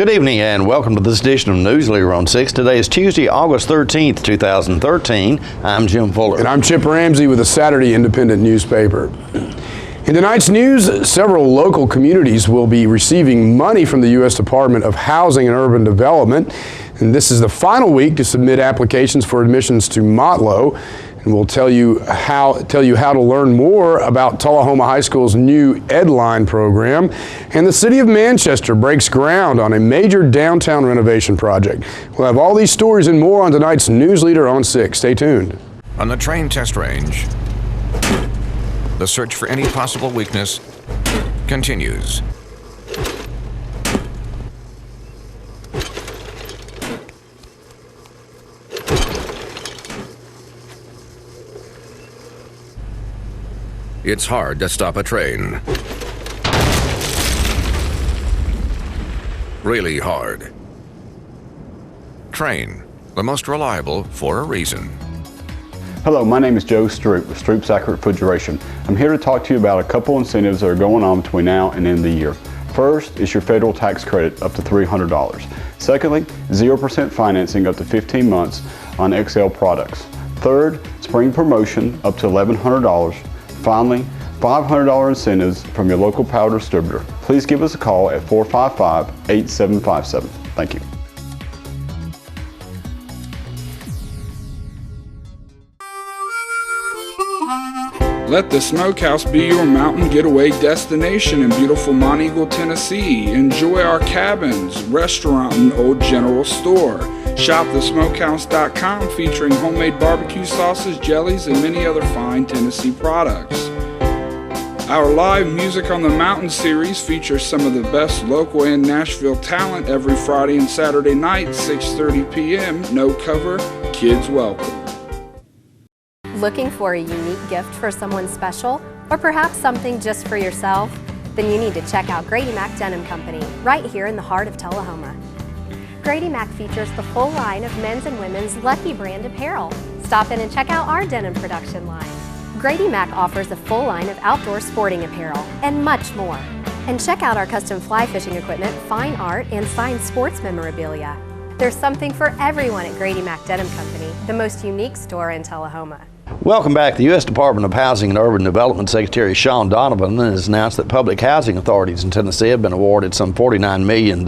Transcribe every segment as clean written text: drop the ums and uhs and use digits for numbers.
Good evening and welcome to this edition of Newsleader on 6. Today is Tuesday, August 13th, 2013. I'm Jim Fuller. And I'm Chip Ramsey with the Saturday Independent newspaper. In tonight's news, several local communities will be receiving money from the U.S. Department of Housing and Urban Development. And this is the final week to submit applications for admissions to Motlow. And we'll tell you how to learn more about Tullahoma High School's new EdLine program. And the City of Manchester breaks ground on a major downtown renovation project. We'll have all these stories and more on tonight's Newsleader on 6. Stay tuned. On the train test range, the search for any possible weakness continues. It's hard to stop a train. Really hard. Train, the most reliable for a reason. Hello, my name is Joe Stroop with Stroop's Accurate Refrigeration. I'm here to talk to you about a couple incentives that are going on between now and the end of the year. First is your federal tax credit up to $300. Secondly, 0% financing up to 15 months on XL products. Third, spring promotion up to $1,100. Finally, $500 incentives from your local power distributor. Please give us a call at 455-8757. Thank you. Let the Smokehouse be your mountain getaway destination in beautiful Monteagle, Tennessee. Enjoy our cabins, restaurant, and old general store. Shop thesmokehouse.com featuring homemade barbecue sauces, jellies, and many other fine Tennessee products. Our live Music on the Mountain series features some of the best local and Nashville talent every Friday and Saturday night, 6:30 p.m. No cover, kids welcome. Looking for a unique gift for someone special, or perhaps something just for yourself? Then you need to check out Grady Mac Denim Company, right here in the heart of Tullahoma. Grady Mac features the full line of men's and women's Lucky brand apparel. Stop in and check out our denim production line. Grady Mac offers a full line of outdoor sporting apparel and much more. And check out our custom fly fishing equipment, fine art, and signed sports memorabilia. There's something for everyone at Grady Mac Denim Company, the most unique store in Tullahoma. Welcome back. The U.S. Department of Housing and Urban Development Secretary Sean Donovan has announced that public housing authorities in Tennessee have been awarded some $49 million,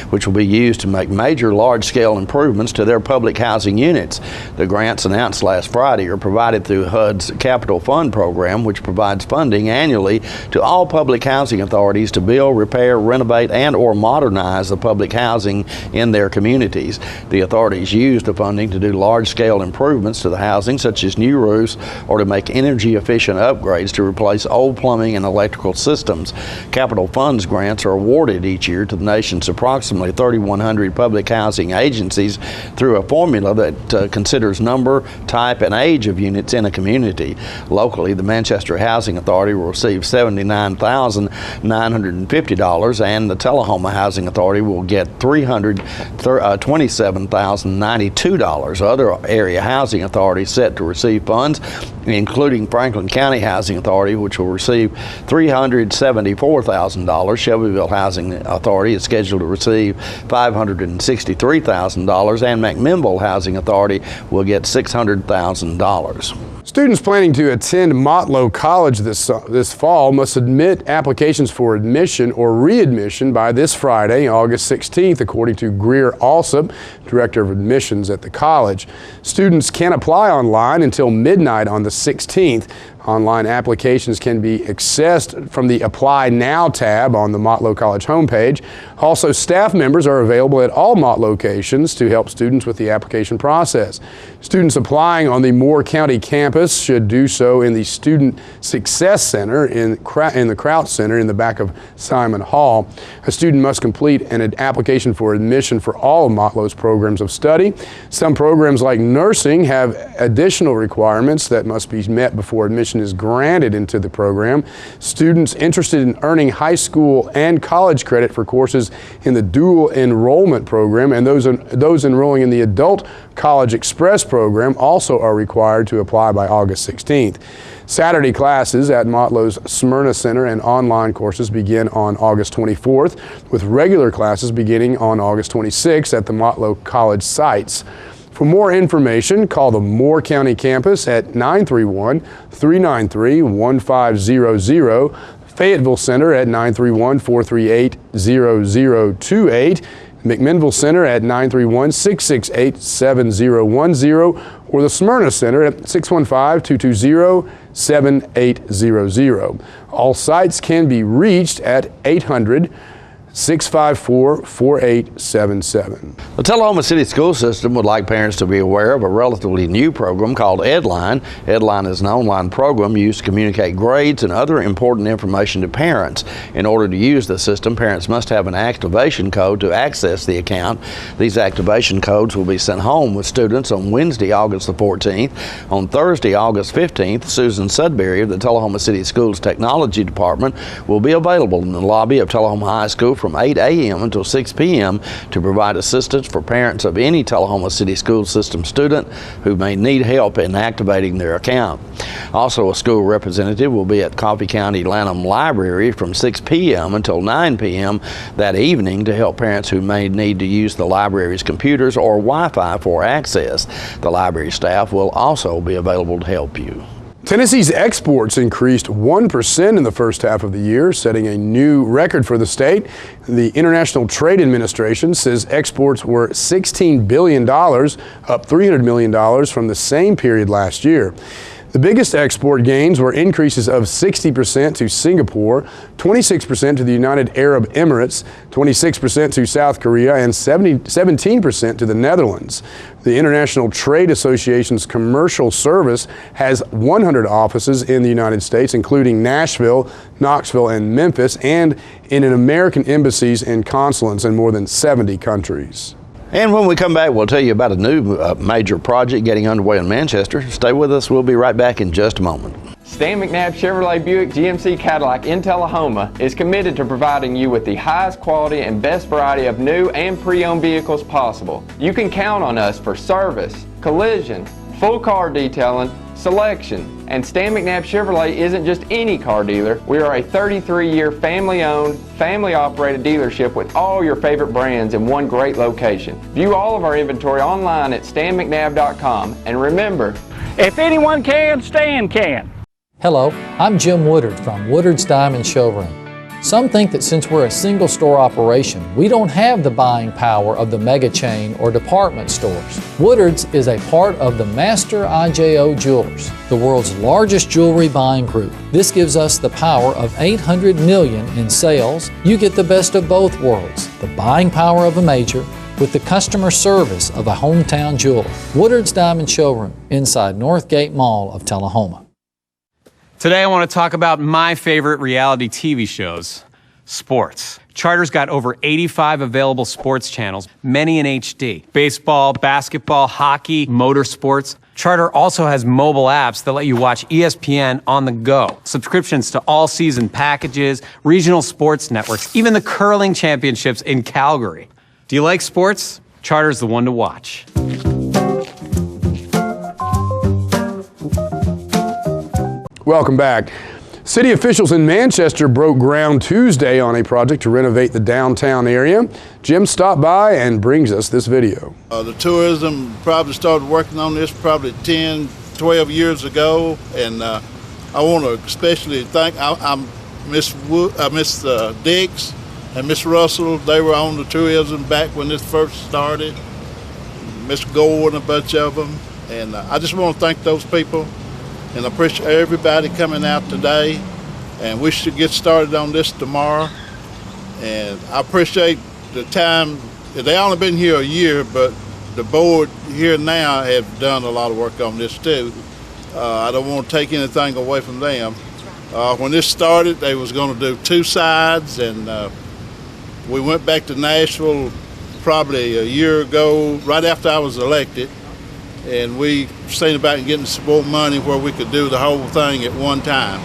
which will be used to make major large-scale improvements to their public housing units. The grants announced last Friday are provided through HUD's Capital Fund program, which provides funding annually to all public housing authorities to build, repair, renovate, and or modernize the public housing in their communities. The authorities use the funding to do large-scale improvements to the housing, such as new roofs, or to make energy efficient upgrades to replace old plumbing and electrical systems. Capital Funds grants are awarded each year to the nation's approximately 3,100 public housing agencies through a formula that considers number, type, and age of units in a community. Locally, the Manchester Housing Authority will receive $79,950 and the Tullahoma Housing Authority will get $327,092. Other area housing authorities set to receive funds, including Franklin County Housing Authority, which will receive $374,000. Shelbyville Housing Authority is scheduled to receive $563,000, and McMinnville Housing Authority will get $600,000. Students planning to attend Motlow College this fall must submit applications for admission or readmission by this Friday, August 16th, according to Greer Alsop, Director of Admissions at the college. Students can apply online until midnight on the 16th. Online applications can be accessed from the Apply Now tab on the Motlow College homepage. Also, staff members are available at all Mott locations to help students with the application process. Students applying on the Moore County campus should do so in the Student Success Center in the Kraut Center in the back of Simon Hall. A student must complete an application for admission for all of Motlow's programs of study. Some programs like nursing have additional requirements that must be met before admission admission is granted into the program. Students interested in earning high school and college credit for courses in the dual enrollment program and those enrolling in the Adult College Express program also are required to apply by August 16th. Saturday classes at Motlow's Smyrna Center and online courses begin on August 24th, with regular classes beginning on August 26th at the Motlow College sites. For more information, call the Moore County campus at 931-393-1500, Fayetteville Center at 931-438-0028, McMinnville Center at 931-668-7010, or the Smyrna Center at 615-220-7800. All sites can be reached at 800-654-4877. The Tullahoma City School System would like parents to be aware of a relatively new program called Edline. Edline is an online program used to communicate grades and other important information to parents. In order to use the system, parents must have an activation code to access the account. These activation codes will be sent home with students on Wednesday, August the 14th. On Thursday, August 15th, Susan Sudbury of the Tullahoma City Schools Technology Department will be available in the lobby of Tullahoma High School from 8 a.m. until 6 p.m. to provide assistance for parents of any Tullahoma City School System student who may need help in activating their account. Also, a school representative will be at Coffee County Lanham Library from 6 p.m. until 9 p.m. that evening to help parents who may need to use the library's computers or Wi-Fi for access. The library staff will also be available to help you. Tennessee's exports increased 1% in the first half of the year, setting a new record for the state. The International Trade Administration says exports were $16 billion, up $300 million from the same period last year. The biggest export gains were increases of 60% to Singapore, 26% to the United Arab Emirates, 26% to South Korea, and 17% to the Netherlands. The International Trade Association's commercial service has 100 offices in the United States, including Nashville, Knoxville, and Memphis, and in American embassies and consulates in more than 70 countries. And when we come back, we'll tell you about a new major project getting underway in Manchester. Stay with us. We'll be right back in just a moment. Stan McNabb Chevrolet Buick GMC Cadillac in Tullahoma is committed to providing you with the highest quality and best variety of new and pre-owned vehicles possible. You can count on us for service, collision, full car detailing, selection. And Stan McNabb Chevrolet isn't just any car dealer. We are a 33-year family-owned, family-operated dealership with all your favorite brands in one great location. View all of our inventory online at stanmcnabb.com. And remember, if anyone can, Stan can. Hello, I'm Jim Woodard from Woodard's Diamond Showroom. Some think that since we're a single store operation, we don't have the buying power of the mega chain or department stores. Woodard's is a part of the Master IJO Jewelers, the world's largest jewelry buying group. This gives us the power of $800 million in sales. You get the best of both worlds, the buying power of a major with the customer service of a hometown jeweler. Woodard's Diamond Showroom inside Northgate Mall of Tullahoma. Today I want to talk about my favorite reality TV shows, sports. Charter's got over 85 available sports channels, many in HD. Baseball, basketball, hockey, motorsports. Charter also has mobile apps that let you watch ESPN on the go. Subscriptions to all season packages, regional sports networks, even the curling championships in Calgary. Do you like sports? Charter's the one to watch. Welcome back. City officials in Manchester broke ground Tuesday on a project to renovate the downtown area. Jim stopped by and brings us this video. The tourism probably started working on this probably 10, 12 years ago, and I want to especially thank Miss Dix and Miss Russell. They were on the tourism back when this first started. Miss Gore and a bunch of them, and I just want to thank those people. And I appreciate everybody coming out today, and we should get started on this tomorrow. And I appreciate the time. They only been here a year, but the board here now have done a lot of work on this too. I don't want to take anything away from them. When this started, they was going to do two sides, and we went back to Nashville probably a year ago, right after I was elected. and we seen about getting some more money where we could do the whole thing at one time.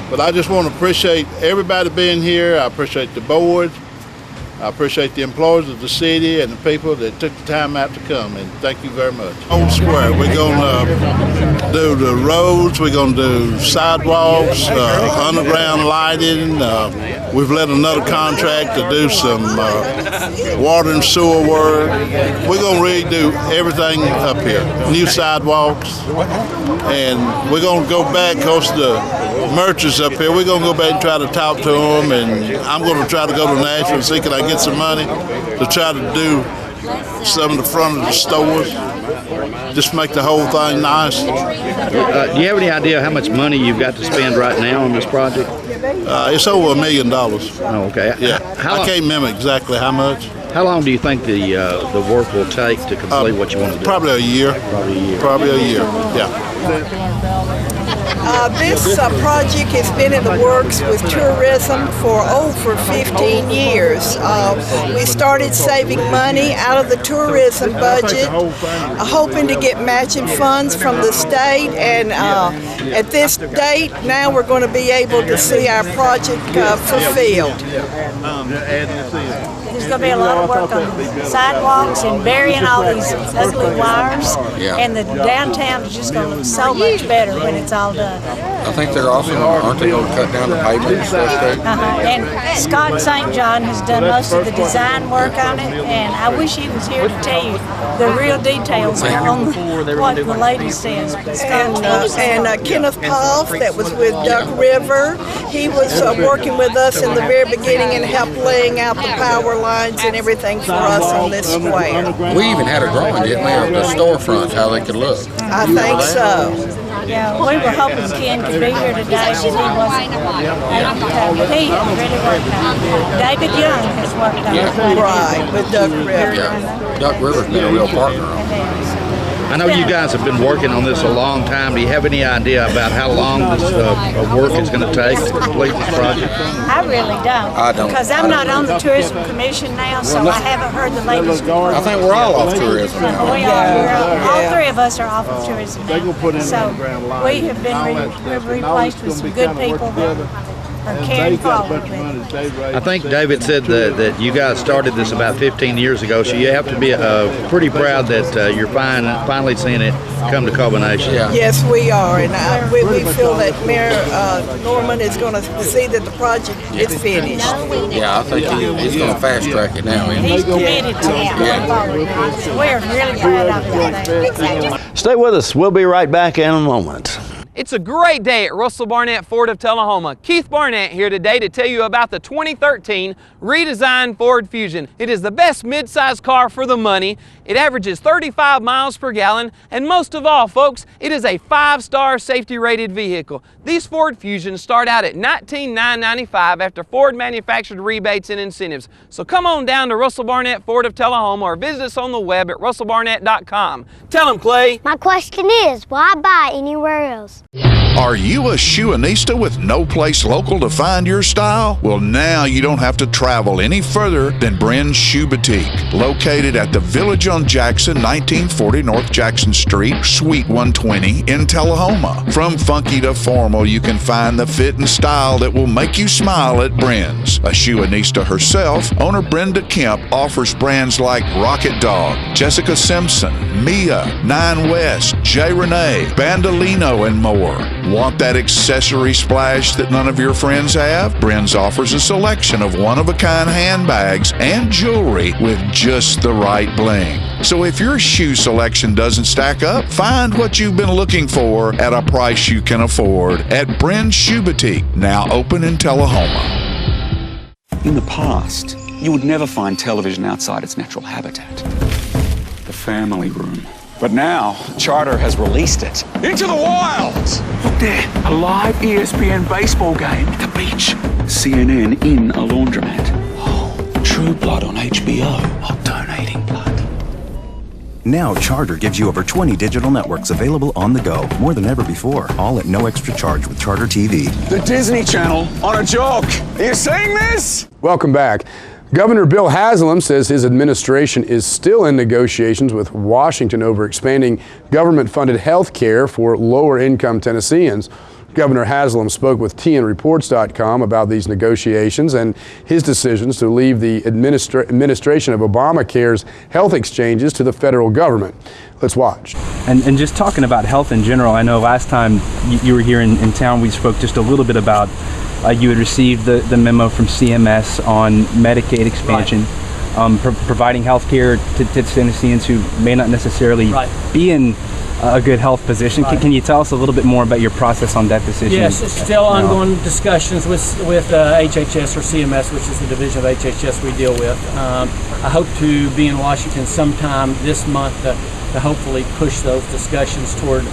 But I just want to appreciate everybody being here. I appreciate the board. I appreciate the employees of the city and the people that took the time out to come, and thank you very much. Old Square, we're going to do the roads, we're going to do sidewalks, underground lighting. We've let another contract to do some water and sewer work. We're going to redo everything up here, new sidewalks, and we're going to go back because the merchants up here, we're going to go back and try to talk to them, and I'm going to try to go to Nashville and see can I get some money to try to do some of the front of the stores, just make the whole thing nice. Do you have any idea how much money you've got to spend right now on this project? It's over $1 million. Oh, okay. Yeah, I can't remember exactly how much. How long do you think the work will take to complete what you want to do? Probably a year. Probably a year, yeah. This project has been in the works with tourism for over 15 years. We started saving money out of the tourism budget, hoping to get matching funds from the state, and at this date now we're going to be able to see our project fulfilled. There's going to be a lot of work on sidewalks and burying all these ugly wires, and the downtown is just going to look so much better when it's all done. I think they're also, aren't they going to cut down the pavement and stuff too? And Scott St. John has done most of the design work on it, and I wish he was here to tell you the real details on what the lady says. And Kenneth Poff, that was with Duck River, he was working with us in the very beginning and helped laying out the power lines and everything for us on this square. We even had a drawing, didn't we, of the storefronts, how they could look. I think so. Yeah, we were hoping Ken could be here today, but he wasn't able to. He really worked on it. David Young has worked on it. Right, with Duck River. Yeah, Duck River's been a real partner on it. I know you guys have been working on this a long time. Do you have any idea about how long this work is going to take to complete this project? I really don't. I don't. Because I'm not on the Tourism Commission now, so I haven't heard the latest. I think we're all off tourism now. We are. All three of us are off of tourism now. So we have been replaced with some good people that are carrying forward with it. I think David said that you guys started this about 15 years ago, so you have to be pretty proud that you're finally seeing it come to culmination. Yeah. Yes, we are, and we feel that Mayor Norman is going to see that the project is finished. Yeah, I think he's going to fast track it now. He's committed to it. We're really proud of that. Stay with us. We'll be right back in a moment. It's a great day at Russell Barnett Ford of Tullahoma. Keith Barnett here today to tell you about the 2013 redesigned Ford Fusion. It is the best midsize car for the money. It averages 35 miles per gallon, and most of all, folks, it is a 5-star safety rated vehicle. These Ford Fusions start out at $19,995 after Ford manufactured rebates and incentives. So come on down to Russell Barnett Ford of Tullahoma or visit us on the web at russellbarnett.com. Tell them, Clay. My question is, why buy anywhere else? Are you a shoeanista with no place local to find your style? Well, now you don't have to travel any further than Bren's Shoe Boutique, located at the Village on Jackson, 1940 North Jackson Street, Suite 120 in Tullahoma. From funky to formal, you can find the fit and style that will make you smile at Bren's. A shoeanista herself, owner Brenda Kemp offers brands like Rocket Dog, Jessica Simpson, Mia, Nine West, J. Renee, Bandolino, and more. Want that accessory splash that none of your friends have? Bren's offers a selection of one-of-a-kind handbags and jewelry with just the right bling. So if your shoe selection doesn't stack up, find what you've been looking for at a price you can afford at Bren's Shoe Boutique, now open in Tullahoma. In the past, you would never find television outside its natural habitat, the family room. But now, Charter has released it into the wilds. Look there, a live ESPN baseball game at the beach. CNN in a laundromat. Oh, True Blood on HBO. I'm donating blood. Now Charter gives you over 20 digital networks available on the go, more than ever before, all at no extra charge with Charter TV. The Disney Channel on a joke. Are you seeing this? Welcome back. Governor Bill Haslam says his administration is still in negotiations with Washington over expanding government-funded health care for lower-income Tennesseans. Governor Haslam spoke with TNReports.com about these negotiations and his decisions to leave the administration of Obamacare's health exchanges to the federal government. Let's watch. And just talking about health in general, I know last time you were here in town, we spoke just a little bit about you had received the memo from CMS on Medicaid expansion, providing health care to Tennesseans who may not necessarily be in a good health position. Can you tell us a little bit more about your process on that decision? Yes, it's still ongoing discussions with HHS or CMS, which is the division of HHS we deal with. I hope to be in Washington sometime this month to hopefully push those discussions toward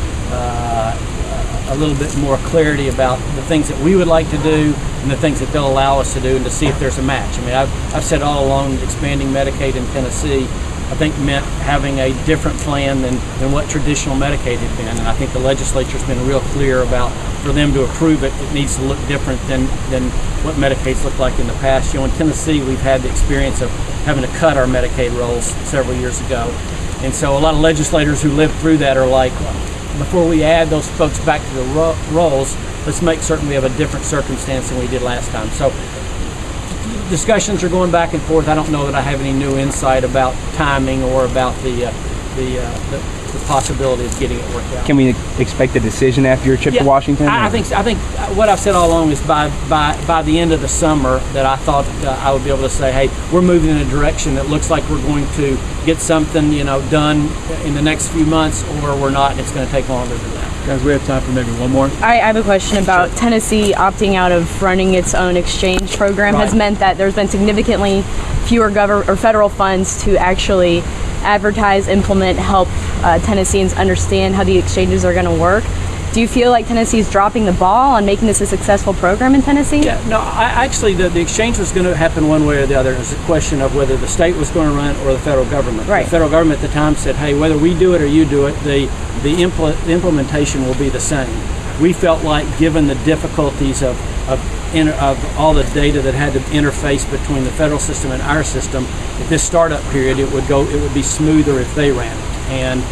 a little bit more clarity about the things that we would like to do and the things that they'll allow us to do, and to see if there's a match. I mean, I've said all along that expanding Medicaid in Tennessee, I think, meant having a different plan than what traditional Medicaid had been. And I think the legislature's been real clear about, for them to approve it, it needs to look different than what Medicaid's looked like in the past. You know, in Tennessee, we've had the experience of having to cut our Medicaid rolls several years ago. And so a lot of legislators who lived through that are like, before we add those folks back to the rolls, let's make certain we have a different circumstance than we did last time. So discussions are going back and forth. I don't know that I have any new insight about timing or about the possibility of getting it worked out. Can we expect a decision after your trip to Washington? I think what I've said all along is by the end of the summer that I thought I would be able to say, hey, we're moving in a direction that looks like we're going to get something, done in the next few months, or we're not, and it's going to take longer than that. Guys, we have time for maybe one more. I have a question about Tennessee opting out of running its own exchange program. Has meant that there's been significantly fewer federal funds to actually advertise, implement, help Tennesseans understand how the exchanges are going to work. Do you feel like Tennessee's dropping the ball on making this a successful program in Tennessee? Yeah, no, actually the exchange was going to happen one way or the other. It was a question of whether the state was going to run it or the federal government. Right. The federal government at the time said, hey, whether we do it or you do it, the implementation will be the same. We felt like, given the difficulties of all the data that had to interface between the federal system and our system, at this startup period, it would be smoother if they ran it. And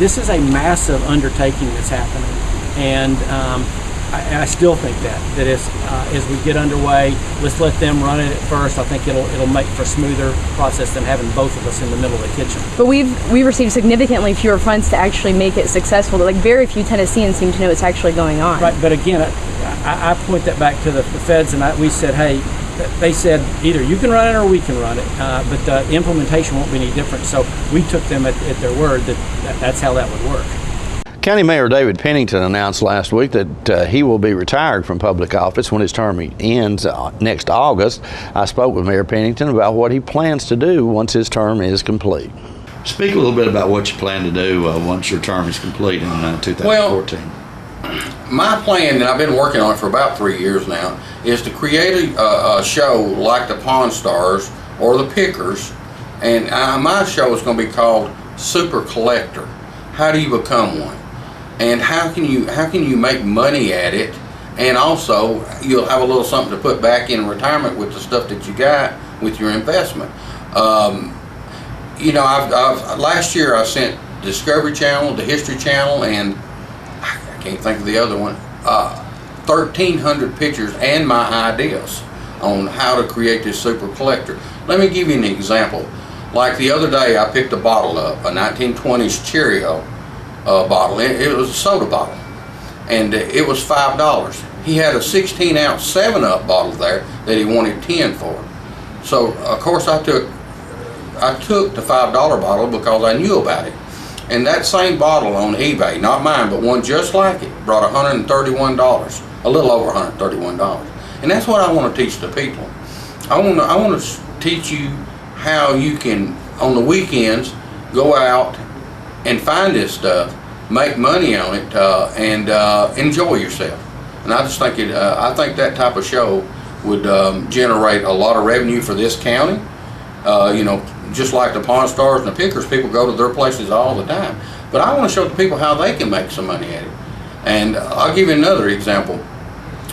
this is a massive undertaking that's happening, and I still think that as we get underway, let's let them run it at first. I think it'll make for a smoother process than having both of us in the middle of the kitchen. But we've received significantly fewer funds to actually make it successful. Like, very few Tennesseans seem to know what's actually going on. Right, but again, I point that back to the feds, and we said, hey, they said either you can run it or we can run it, but the implementation won't be any different. So we took them at their word that's how that would work. County Mayor David Pennington announced last week that he will be retired from public office when his term ends next August. I spoke with Mayor Pennington about what he plans to do once his term is complete. Speak a little bit about what you plan to do once your term is complete in 2014. Well, my plan, and I've been working on it for about 3 years now, is to create a show like the Pawn Stars or the Pickers, and my show is going to be called Super Collector. How do you become one? And how can you make money at it, and also you'll have a little something to put back in retirement with the stuff that you got with your investment. Last year I sent Discovery Channel, the History Channel, and I can't think of the other one, 1,300 pictures and my ideas on how to create this super collector. Let me give you an example. Like the other day, I picked a bottle up, a 1920s Cheerio bottle. It was a soda bottle, and it was $5. He had a 16-ounce 7-Up bottle there that he wanted 10 for. So of course I took the $5 bottle because I knew about it. And that same bottle on eBay, not mine, but one just like it, brought $131, a little over $131. And that's what I want to teach the people. I want to teach you how you can, on the weekends, go out and find this stuff, make money on it, and enjoy yourself. And I just think I think that type of show would generate a lot of revenue for this county. Just like the Pawn Stars and the Pickers, people go to their places all the time. But I want to show the people how they can make some money at it. And I'll give you another example.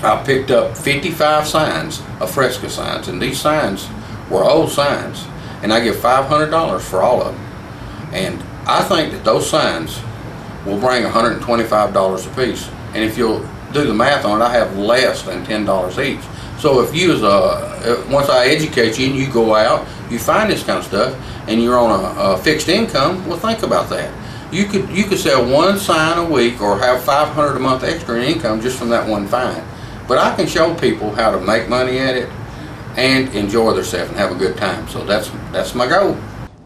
I picked up 55 signs, fresco signs, and these signs were old signs, and I give $500 for all of them. And I think that those signs will bring $125 a piece. And if you'll do the math on it, I have less than $10 each. So if you, once I educate you and you go out, you find this kind of stuff, and you're on a fixed income, well, think about that. You could sell one sign a week or have $500 a month extra in income just from that one find. But I can show people how to make money at it and enjoy themselves and have a good time. So that's my goal.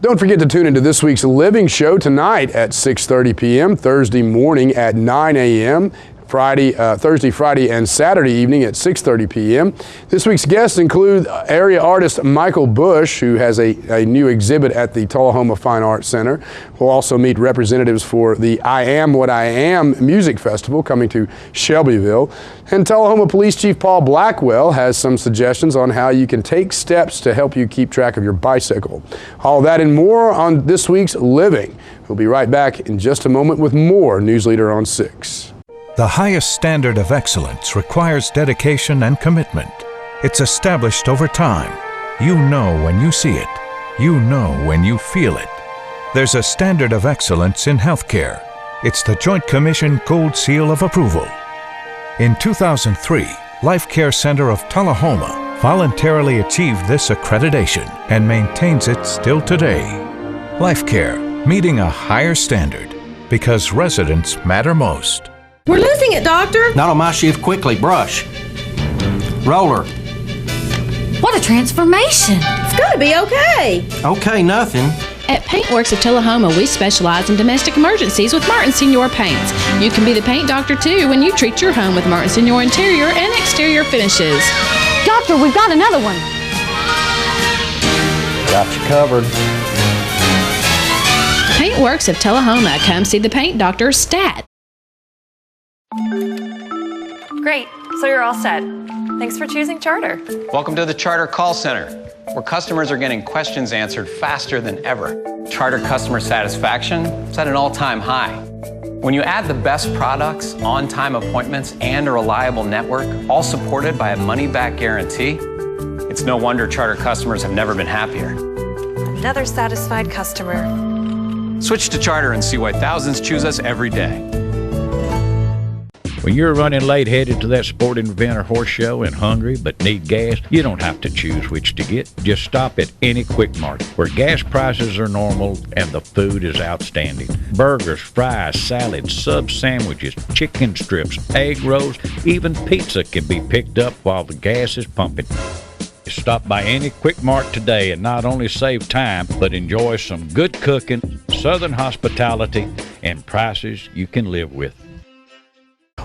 Don't forget to tune into this week's Living Show tonight at 6:30 p.m., Thursday morning at 9 a.m., Thursday, Friday, and Saturday evening at 6:30 p.m. This week's guests include area artist Michael Bush, who has a new exhibit at the Tullahoma Fine Arts Center. We'll also meet representatives for the I Am What I Am Music Festival coming to Shelbyville. And Tullahoma Police Chief Paul Blackwell has some suggestions on how you can take steps to help you keep track of your bicycle. All that and more on this week's Living. We'll be right back in just a moment with more Newsleader on 6. The highest standard of excellence requires dedication and commitment. It's established over time. You know when you see it. You know when you feel it. There's a standard of excellence in healthcare. It's the Joint Commission Gold Seal of Approval. In 2003, Life Care Center of Tullahoma voluntarily achieved this accreditation and maintains it still today. Life Care, meeting a higher standard because residents matter most. We're losing it, Doctor. Not on my shift. Quickly, brush. Roller. What a transformation. It's gonna be okay. Okay, nothing. At Paintworks of Tullahoma, we specialize in domestic emergencies with Martin Senior Paints. You can be the paint doctor too when you treat your home with Martin Senior interior and exterior finishes. Doctor, we've got another one. Got you covered. Paintworks of Tullahoma. Come see the paint doctor, Stat. Great, so you're all set. Thanks for choosing Charter. Welcome to the Charter Call Center, where customers are getting questions answered faster than ever. Charter customer satisfaction is at an all-time high. When you add the best products, on-time appointments, and a reliable network, all supported by a money-back guarantee, it's no wonder Charter customers have never been happier. Another satisfied customer. Switch to Charter and see why thousands choose us every day. When you're running late headed to that sporting event or horse show and hungry but need gas, you don't have to choose which to get. Just stop at any Quick Mart where gas prices are normal and the food is outstanding. Burgers, fries, salads, sub sandwiches, chicken strips, egg rolls, even pizza can be picked up while the gas is pumping. Stop by any Quick Mart today and not only save time, but enjoy some good cooking, southern hospitality, and prices you can live with.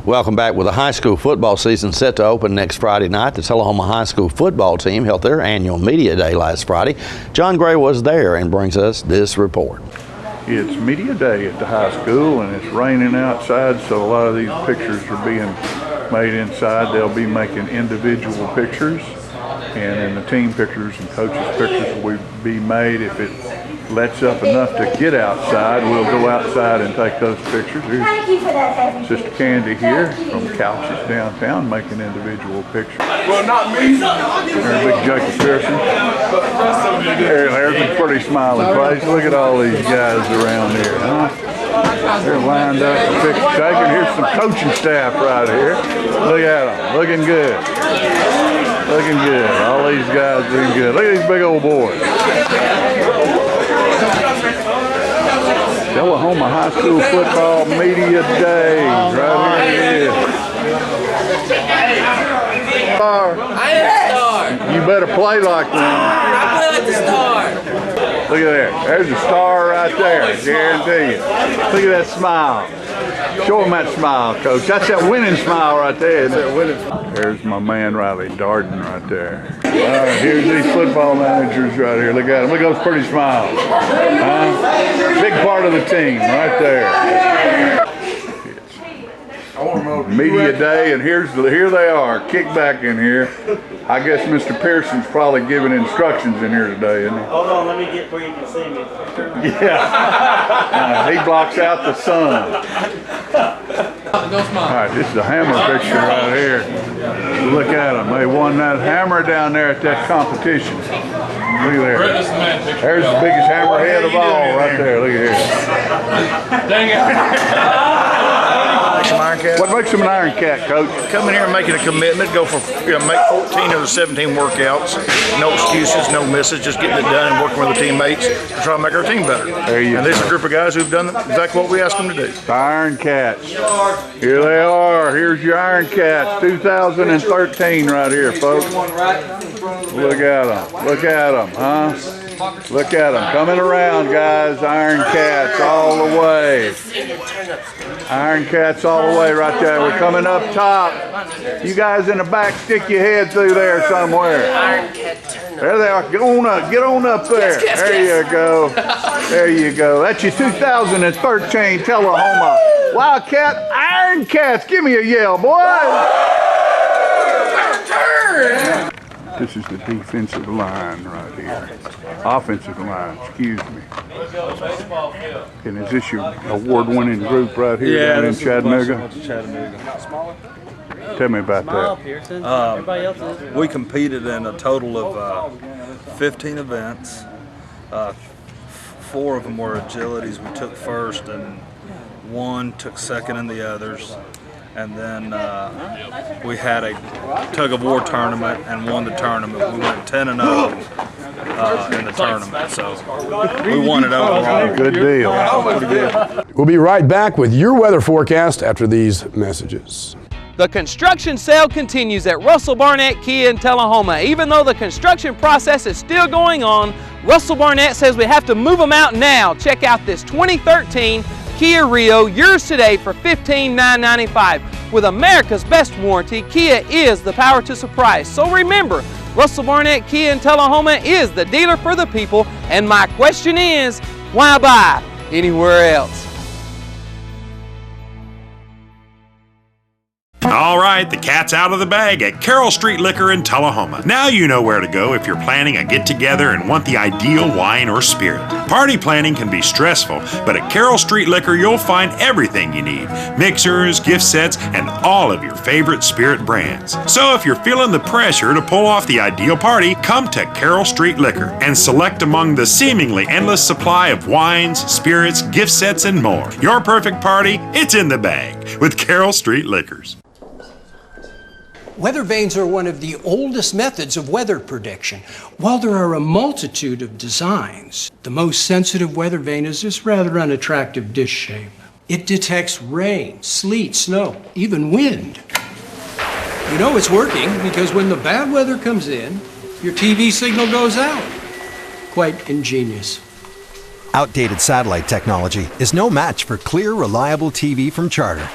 Welcome back. With the high school football season set to open next Friday night, the Tullahoma High School football team held their annual media day last Friday. John Gray was there and brings us this report. It's media day at the high school and it's raining outside, so a lot of these pictures are being made inside. They'll be making individual pictures, and then the team pictures and coaches pictures will be made. If it lets up enough to get outside, we'll go outside and take those pictures. Here's Sister Candy here from Couches downtown making individual pictures. Well, not me. There's Big Jacob Pearson. There's a pretty smiling face. Look at all these guys around here, huh? They're lined up for picture taking. Here's some coaching staff right here. Look at them, looking good. Looking good. All these guys doing good. Look at these big old boys. Tullahoma High School Football Media Day. Right here it is. Star. I am a star. You better play like one. I play like the star. Look at there. There's a star right there. Guarantee you. Look at that smile. Show him that smile, Coach. That's that winning smile right there. That winning smile. There's my man Riley Darden right there. All right, here's these football managers right here. Look at them. Look at those pretty smiles. Big part of the team right there. Media day, and here they are. Kick back in here. I guess Mr. Pearson's probably giving instructions in here today, isn't he? Hold on, let me get where you can see me. Yeah. He blocks out the sun. right, this is the hammer picture right here. Look at them. They won that hammer down there at that competition. Look at there. There's the biggest hammerhead of all right there. Look at here. Dang it. What makes them an Iron Cat, Coach? Coming here and making a commitment, go for make 14 of the 17 workouts. No excuses, no misses, just getting it done and working with the teammates to try to make our team better. And this is a group of guys who've done exactly what we asked them to do. The Iron Cats. Here they are. Here's your Iron Cats, 2013 right here, folks. Look at them. Look at them, huh? Look at them. Coming around, guys. Iron Cats all the way. Iron Cats all the way right there. We're coming up top. You guys in the back, stick your head through there somewhere. There they are. Get on up. Get on up there. There you go. There you go. That's your 2013 Tullahoma Wildcat Iron Cats. Give me a yell, boys. This is the defensive line right here. Offensive line, excuse me. And is this your award-winning group right here down in Chattanooga? Tell me about that. We competed in a total of 15 events. 4 of them were agilities. We took first, and 1 took second in the others. And then we had a tug-of-war tournament and won the tournament. We went 10-0 in the tournament, so we won it overall. Good deal. Pretty good. We'll be right back with your weather forecast after these messages. The construction sale continues at Russell Barnett Kia in Tullahoma. Even though the construction process is still going on, Russell Barnett says we have to move them out now. Check out this 2013 Kia Rio, yours today for $15,995. With America's best warranty, Kia is the power to surprise. So remember, Russell Barnett Kia in Tullahoma is the dealer for the people. And my question is, why buy anywhere else? All right, the cat's out of the bag at Carroll Street Liquor in Tullahoma. Now you know where to go if you're planning a get-together and want the ideal wine or spirit. Party planning can be stressful, but at Carroll Street Liquor you'll find everything you need. Mixers, gift sets, and all of your favorite spirit brands. So if you're feeling the pressure to pull off the ideal party, come to Carroll Street Liquor and select among the seemingly endless supply of wines, spirits, gift sets, and more. Your perfect party, it's in the bag with Carroll Street Liquors. Weather vanes are one of the oldest methods of weather prediction. While there are a multitude of designs, the most sensitive weather vane is this rather unattractive dish shape. It detects rain, sleet, snow, even wind. You know it's working because when the bad weather comes in, your TV signal goes out. Quite ingenious. Outdated satellite technology is no match for clear, reliable TV from Charter.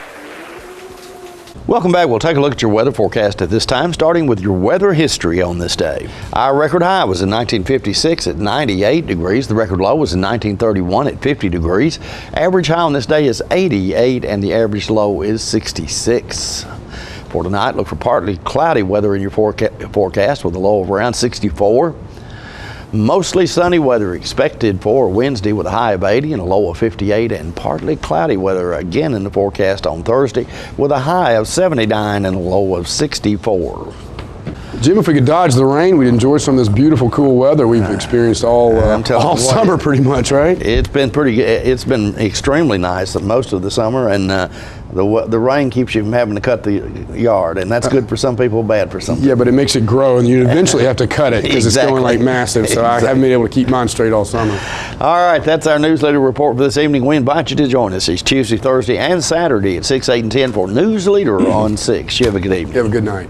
Welcome back. We'll take a look at your weather forecast at this time, starting with your weather history on this day. Our record high was in 1956 at 98 degrees. The record low was in 1931 at 50 degrees. Average high on this day is 88 and the average low is 66. For tonight, look for partly cloudy weather in your forecast with a low of around 64. Mostly sunny weather expected for Wednesday with a high of 80 and a low of 58, and partly cloudy weather again in the forecast on Thursday with a high of 79 and a low of 64. Jim, if we could dodge the rain, we'd enjoy some of this beautiful, cool weather we've experienced all summer pretty much, right? It's been it's been extremely nice most of the summer, and the rain keeps you from having to cut the yard, and that's good for some people, bad for some people. Yeah, but it makes it grow, and you eventually have to cut it because it's going like massive, so I haven't been able to keep mine straight all summer. All right, that's our newsletter report for this evening. We invite you to join us each Tuesday, Thursday, and Saturday at 6, 8, and 10 for Newsleader on 6. You have a good evening. You have a good night.